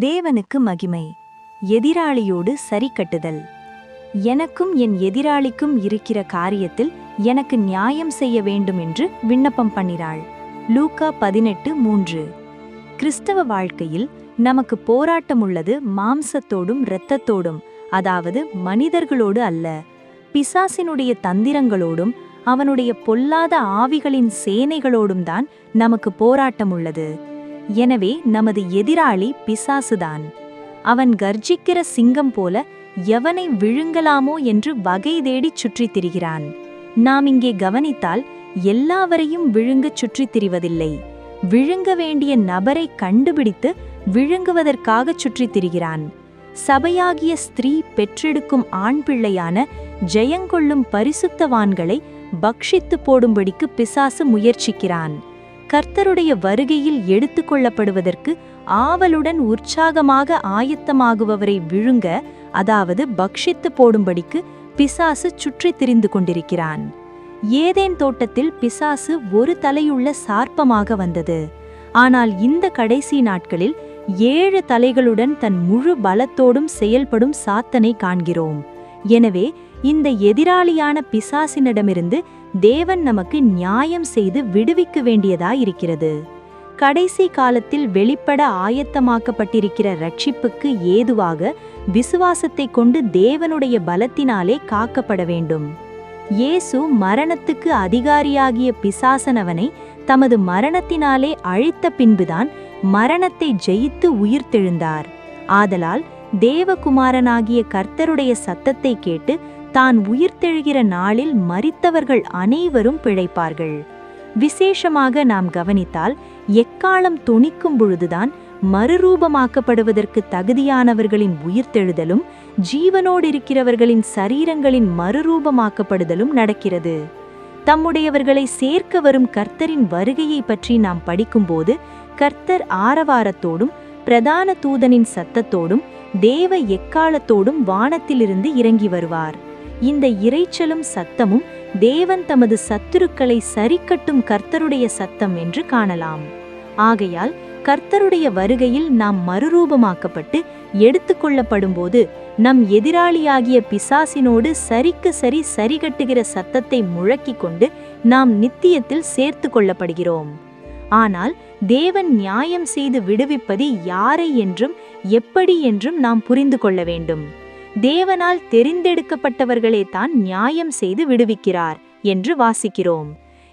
தேவனுக்கு மகிமை. எதிராளியோடு சரி கட்டுதல். எனக்கும் என் எதிராளிக்கும் இருக்கிற காரியத்தில் எனக்கு நியாயம் செய்ய வேண்டும் என்று விண்ணப்பம் பண்ணினாள். லூக்கா 18:3. கிறிஸ்தவ வாழ்க்கையில் நமக்கு போராட்டம் உள்ளது மாம்சத்தோடும் இரத்தத்தோடும், அதாவது மனிதர்களோடு அல்ல, பிசாசினுடைய தந்திரங்களோடும் அவனுடைய பொல்லாத ஆவிகளின் சேனைகளோடும் தான் நமக்கு போராட்டம் உள்ளது. எனவே நமது எதிராளி பிசாசுதான். அவன் கர்ஜிக்கிற சிங்கம் போல எவனை விழுங்கலாமோ என்று வகை தேடிச் சுற்றித் திரிகிறான். நாம் இங்கே கவனித்தால் எல்லாவரையும் விழுங்கச் சுற்றித் திரிவதில்லை. விழுங்க வேண்டிய நபரை கண்டுபிடித்து விழுங்குவதற்காகச் சுற்றித் திரிகிறான். சபையாகிய ஸ்திரீ பெற்றெடுக்கும் ஆண் பிள்ளையான ஜெயங்கொள்ளும் பரிசுத்தவான்களை பக்ஷித்து போடும்படிக்கு பிசாசு முயற்சிக்கிறான். கர்த்தருடைய வருகையில் எடுத்துக்கொள்ளப்படுவதற்கு ஆவலுடன் உற்சாகமாக ஆயத்தமாகுபவரை விழுங்க, அதாவது பக்ஷித்து போடும்படிக்கு பிசாசு சுற்றித் திரிந்து கொண்டிருக்கிறான். ஏதேன் தோட்டத்தில் பிசாசு ஒரு தலையுள்ள சார்ப்பமாக வந்தது. ஆனால் இந்த கடைசி நாட்களில் 7 தலைகளுடன் தன் முழு பலத்தோடும் செயல்படும் சாத்தனை காண்கிறோம். எனவே இந்த எதிராளியான பிசாசினிடமிருந்து தேவன் நமக்கு நியாயம் செய்து விடுவிக்க வேண்டியதாயிருக்கிறது. கடைசி காலத்தில் வெளிப்பட ஆயத்தமாக்கப்பட்டிருக்கிற ரட்சிப்புக்கு ஏதுவாக விசுவாசத்தை கொண்டு தேவனுடைய பலத்தினாலே காக்கப்பட வேண்டும். இயேசு மரணத்துக்கு அதிகாரியாகிய பிசாசனவனை தமது மரணத்தினாலே அழித்த பின்புதான் மரணத்தை ஜெயித்து உயிர்த்தெழுந்தார். ஆதலால் தேவகுமாரனாகிய கர்த்தருடைய சத்தத்தை கேட்டு தான் உயிர்த்தெழுகிற நாளில் மரித்தவர்கள் அனைவரும் பிழைப்பார்கள். விசேஷமாக நாம் கவனித்தால் எக்காலம் தொனிக்கும் பொழுதுதான் மறுரூபமாக்கப்படுவதற்கு தகுதியானவர்களின் உயிர்த்தெழுதலும் ஜீவனோடு இருக்கிறவர்களின் சரீரங்களின் மறுரூபமாக்கப்படுதலும் நடக்கிறது. தம்முடையவர்களை சேர்க்க வரும் கர்த்தரின் வருகையை பற்றி நாம் படிக்கும்போது கர்த்தர் ஆரவாரத்தோடும் பிரதான தூதனின் சத்தத்தோடும் தேவ எக்காலத்தோடும் வானத்திலிருந்து இறங்கி வருவார். இந்த இரைச்சலும் சத்தமும் தேவன் தமது சத்துருக்களை சரிக்கட்டும் கர்த்தருடைய சத்தம் என்று காணலாம். ஆகையால் கர்த்தருடைய வருகையில் நாம் மறுரூபமாக்கப்பட்டு எடுத்துக்கொள்ளப்படும்போது நம் எதிராளியாகிய பிசாசினோடு சரிக்கு சரி சரிகட்டுகிற சத்தத்தை முழக்கிக் கொண்டு நாம் நித்தியத்தில் சேர்த்து கொள்ளப்படுகிறோம். ஆனால் தேவன் நியாயம் செய்து விடுவிப்பது யாரை என்றும் எப்படி என்றும் நாம் புரிந்து கொள்ள வேண்டும். தேவனால் தெரிந்தெடுக்கப்பட்டவர்களே தான் நியாயம் செய்து விடுவிக்கிறார் என்று வாசிக்கிறோம்.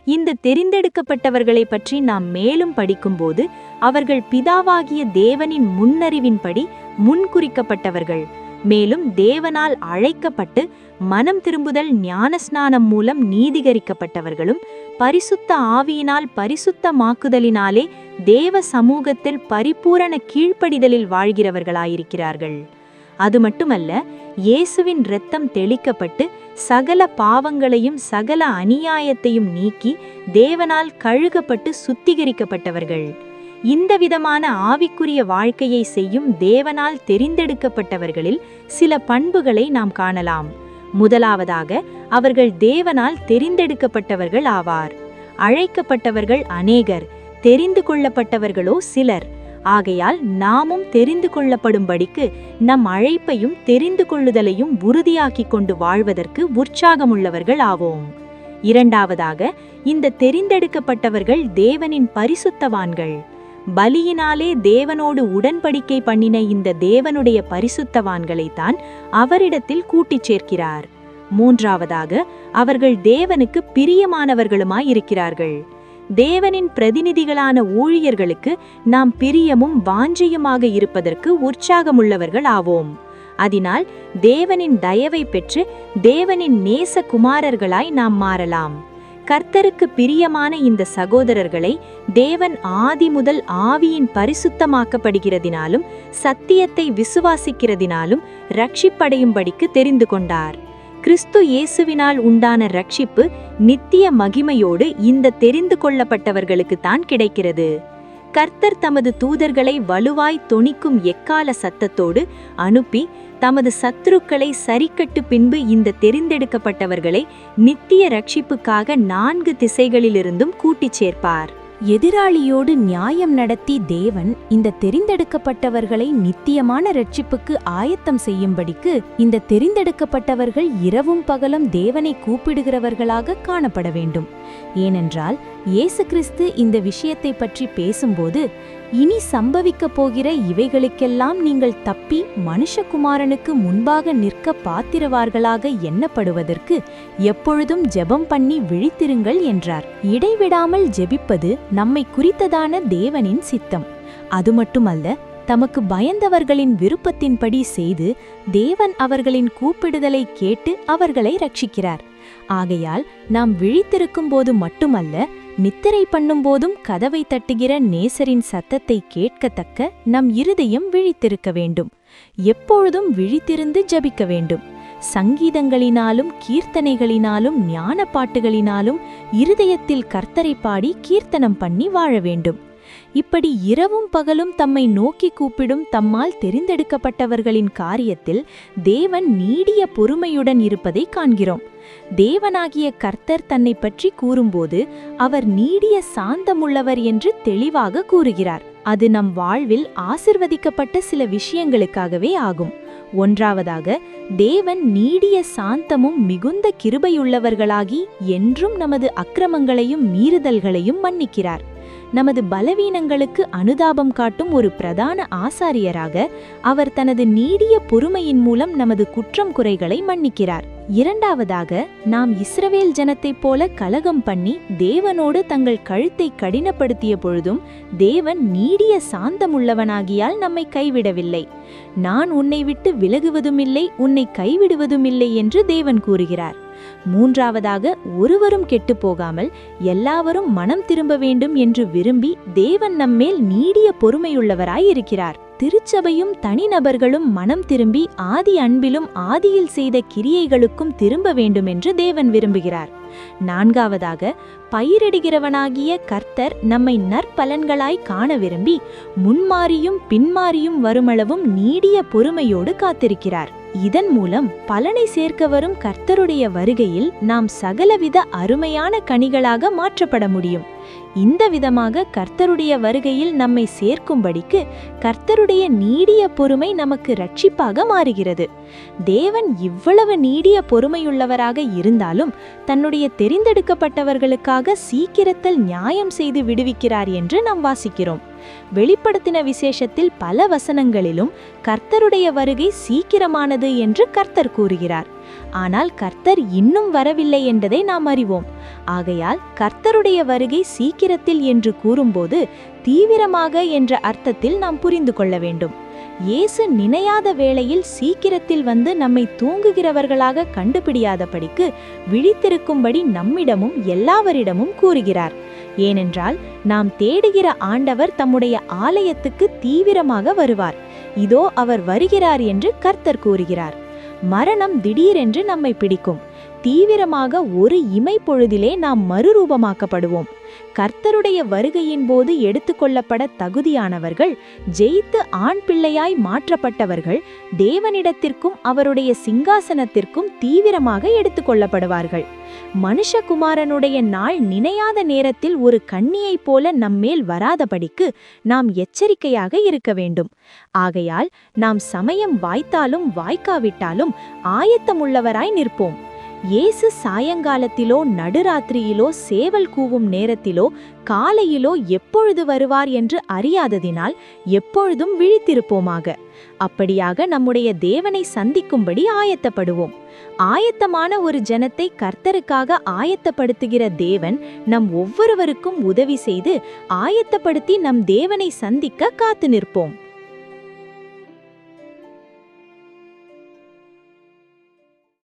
இந்த தெரிந்தெடுக்கப்பட்டவர்களை பற்றி நாம் மேலும் படிக்கும்போது அவர்கள் பிதாவாகிய தேவனின் முன்னறிவின்படி முன்குறிக்கப்பட்டவர்கள், மேலும் தேவனால் அழைக்கப்பட்டு மனம் திரும்புதல் ஞானஸ்நானம் மூலம் நீதிகரிக்கப்பட்டவர்களும் பரிசுத்த ஆவியினால் பரிசுத்தமாக்குதலினாலே தேவ சமூகத்தில் பரிபூரண கீழ்ப்படிதலில் வாழ்கிறவர்களாயிருக்கிறார்கள். அது மட்டுமல்ல, இயேசுவின் இரத்தம் தெளிக்கப்பட்டு சகல பாவங்களையும் சகல அநியாயத்தையும் நீக்கி தேவனால் கழுகப்பட்டு சுத்திகரிக்கப்பட்டவர்கள். இந்த விதமான ஆவிக்குரிய வாழ்க்கையை செய்யும் தேவனால் தெரிந்தெடுக்கப்பட்டவர்களில் சில பண்புகளை நாம் காணலாம். முதலாவதாக, அவர்கள் தேவனால் தெரிந்தெடுக்கப்பட்டவர்கள் ஆவார். அழைக்கப்பட்டவர்கள் அநேகர், தெரிந்து கொள்ளப்பட்டவர்களோ சிலர். ஆகையால் நாமும் தெரிந்து கொள்ளப்படும்படிக்கு நம் அழைப்பையும் தெரிந்து கொள்ளுதலையும் உறுதியாக்கிக் கொண்டு வாழ்வதற்கு உற்சாகமுள்ளவர்கள் ஆவோம். இரண்டாவதாக, இந்த தெரிந்தெடுக்கப்பட்டவர்கள் தேவனின் பரிசுத்தவான்கள். பலியினாலே தேவனோடு உடன்படிக்கை பண்ணின இந்த தேவனுடைய பரிசுத்தவான்களைத்தான் அவரிடத்தில் கூட்டிச் சேர்க்கிறார். மூன்றாவதாக, அவர்கள் தேவனுக்கு பிரியமானவர்களுமாயிருக்கிறார்கள். தேவனின் பிரதிநிதிகளான ஊழியர்களுக்கு நாம் பிரியமும் வாஞ்சையுமாக இருப்பதற்கு உற்சாகமுள்ளவர்கள் ஆவோம். அதனால் தேவனின் தயவை பெற்று தேவனின் நேச குமாரர்களாய் நாம் மாறலாம். கர்த்தருக்கு பிரியமான இந்த சகோதரர்களை தேவன் ஆதி முதல் ஆவியின் பரிசுத்தமாக்கப்படுகிறதினாலும் சத்தியத்தை விசுவாசிக்கிறதினாலும் ரட்சிப்படையும்படிக்கு தெரிந்து கொண்டார். கிறிஸ்து இயேசுவினால் உண்டான ரட்சிப்பு நித்திய மகிமையோடு இந்த தெரிந்து கொள்ளப்பட்டவர்களுக்கு தான் கிடைக்கிறது. கர்த்தர் தமது தூதர்களை வலுவாய் தொனிக்கும் எக்கால சத்தத்தோடு அனுப்பி தமது சத்துருக்களை சரிக்கட்டு பின்பு இந்த தெரிந்தெடுக்கப்பட்டவர்களை நித்திய ரட்சிப்புக்காக 4 திசைகளிலிருந்தும் கூட்டிச் சேர்ப்பார். எதிராளியோடு நியாயம் நடத்தி தேவன் இந்த தெரிந்தெடுக்கப்பட்டவர்களை நித்தியமான இரட்சிப்புக்கு ஆயத்தம் செய்யும்படிக்கு இந்த தெரிந்தெடுக்கப்பட்டவர்கள் இரவும் பகலும் தேவனை கூப்பிடுகிறவர்களாக காணப்பட வேண்டும். ஏனென்றால் இயேசு கிறிஸ்து இந்த விஷயத்தை பற்றி பேசும்போது, இனி சம்பவிக்கப் போகிற இவைகளுக்கெல்லாம் நீங்கள் தப்பி மனுஷகுமாரனுக்கு முன்பாக நிற்க பாத்திரவார்களாக எண்ணப்படுவதற்கு எப்பொழுதும் ஜெபம் பண்ணி விழித்திருங்கள் என்றார். இடைவிடாமல் ஜெபிப்பது நம்மை குறித்ததான தேவனின் சித்தம். அது மட்டுமல்ல, தமக்கு பயந்தவர்களின் விருப்பத்தின்படி செய்து தேவன் அவர்களின் கூப்பிடுதலை கேட்டு அவர்களை ரட்சிக்கிறார். ஆகையால் நாம் விழித்திருக்கும் போது மட்டுமல்ல, நித்திரை பண்ணும்போதும் கதவை தட்டுகிற நேசரின் சத்தத்தை கேட்கத்தக்க நம் இருதயம் விழித்திருக்க வேண்டும். எப்பொழுதும் விழித்திருந்து ஜபிக்க வேண்டும். சங்கீதங்களினாலும் கீர்த்தனைகளினாலும் ஞான பாட்டுகளினாலும் இருதயத்தில் கர்த்தரை பாடி கீர்த்தனம் பண்ணி வாழ வேண்டும். இப்படி இரவும் பகலும் தம்மை நோக்கி கூப்பிடும் தம்மால் தெரிந்தெடுக்கப்பட்டவர்களின் காரியத்தில் தேவன் நீடிய பொறுமையுடன் இருப்பதை காண்கிறோம். தேவனாகிய கர்த்தர் தன்னை பற்றி கூறும்போது அவர் நீடிய சாந்தமுள்ளவர் என்று தெளிவாக கூறுகிறார். அது நம் வாழ்வில் ஆசிர்வதிக்கப்பட்ட சில விஷயங்களுக்காகவே ஆகும். ஒன்றாவதாக, தேவன் நீடிய சாந்தமும் மிகுந்த கிருபையுள்ளவர்களாகி என்றும் நமது அக்கிரமங்களையும் மீறுதல்களையும் மன்னிக்கிறார். நமது பலவீனங்களுக்கு அனுதாபம் காட்டும் ஒரு பிரதான ஆசாரியராக அவர் தனது நீடிய பொறுமையின் மூலம் நமது குற்றம் குறைகளை மன்னிக்கிறார். இரண்டாவதாக, நாம் இஸ்ரவேல் ஜனத்தைப் போல கலகம் பண்ணி தேவனோடு தங்கள் கழுத்தை கடினப்படுத்திய பொழுதும் தேவன் நீடிய சாந்தமுள்ளவனாகியால் நம்மை கைவிடவில்லை. நான் உன்னை விட்டு விலகுவதுமில்லை, உன்னை கைவிடுவதுமில்லை என்று தேவன் கூறுகிறார். மூன்றாவதாக, ஒருவரும் கெட்டுப்போகாமல் எல்லாவரும் மனம் திரும்ப வேண்டும் என்று விரும்பி தேவன் நம்மேல் நீடிய பொறுமையுள்ளவராயிருக்கிறார். திருச்சபையும் தனிநபர்களும் மனம் திரும்பி ஆதி அன்பிலும் ஆதியில் செய்த கிரியைகளுக்கும் திரும்ப வேண்டும் என்று தேவன் விரும்புகிறார். நான்காவதாக, பயிரிடுகிறவனாகிய கர்த்தர் நம்மை நற்பலன்களாய் காண விரும்பி முன்மாறியும் பின்மாறியும் வருமளவும் நீடிய பொறுமையோடு காத்திருக்கிறார். இதன் மூலம் பலனை சேர்க்க வரும் கர்த்தருடைய வருகையில் நாம் சகலவித அருமையான கனிகளாக மாற்றப்பட முடியும். இந்த விதமாக கர்த்தருடைய வருகையில் நம்மை சேர்க்கும்படிக்கு கர்த்தருடைய நீடிய பொறுமை நமக்கு இரட்சிப்பாக மாறுகிறது. தேவன் இவ்வளவு நீடிய பொறுமையுள்ளவராக இருந்தாலும் தன்னுடைய தெரிந்தெடுக்கப்பட்டவர்களுக்காக சீக்கிரத்தில் நியாயம் செய்து விடுவிக்கிறார் என்று நாம் வாசிக்கிறோம். வெளிப்படுத்தின விசேஷத்தில் பல வசனங்களிலும் கர்த்தருடைய வருகை சீக்கிரமானது என்று கர்த்தர் கூறுகிறார். ஆனால் கர்த்தர் இன்னும் வரவில்லை என்பதை நாம் அறிவோம். ஆகையால் கர்த்தருடைய வருகை சீக்கிரத்தில் என்று கூறும்போது தீவிரமாக என்ற அர்த்தத்தில் நாம் புரிந்து கொள்ள வேண்டும். இயேசு நினையாத வேளையில் சீக்கிரத்தில் வந்து நம்மை தூங்குகிறவர்களாக கண்டுபிடியாதபடிக்கு விழித்திருக்கும்படி நம்மிடமும் எல்லாவரிடமும் கூறுகிறார். ஏனென்றால் நாம் தேடுகிற ஆண்டவர் தம்முடைய ஆலயத்துக்கு தீவிரமாக வருவார். இதோ அவர் வருகிறார் என்று கர்த்தர் கூறுகிறார். மரணம் திடீரென்று நம்மை பிடிக்கும். தீவிரமாக ஒரு இமை பொழுதிலே நாம் மறுரூபமாக்கப்படுவோம். கர்த்தருடைய வருகையின் போது எடுத்துக்கொள்ளப்பட தகுதியானவர்கள், ஜெயித்து ஆண் பிள்ளையாய் மாற்றப்பட்டவர்கள் தேவனிடத்திற்கும் அவருடைய சிங்காசனத்திற்கும் தீவிரமாக எடுத்துக்கொள்ளப்படுவார்கள். மனுஷகுமாரனுடைய நாள் நினையாத நேரத்தில் ஒரு கண்ணியைப் போல நம்மேல் வராதபடிக்கு நாம் எச்சரிக்கையாக இருக்க வேண்டும். ஆகையால் நாம் சமயம் வாய்த்தாலும் வாய்க்காவிட்டாலும் ஆயத்தமுள்ளவராய் நிற்போம். இயேசு சாயங்காலத்திலோ நடுராத்திரியிலோ சேவல் கூவும் நேரத்திலோ காலையிலோ எப்பொழுது வருவார் என்று அறியாததினால் எப்பொழுதும் விழித்திருப்போமாக. அப்படியாக நம்முடைய தேவனை சந்திக்கும்படி ஆயத்தப்படுவோம். ஆயத்தமான ஒரு ஜனத்தை கர்த்தருக்காக ஆயத்தப்படுத்துகிற தேவன் நம் ஒவ்வொருவருக்கும் உதவி செய்து ஆயத்தப்படுத்தி நம் தேவனை சந்திக்க காத்து நிற்போம்.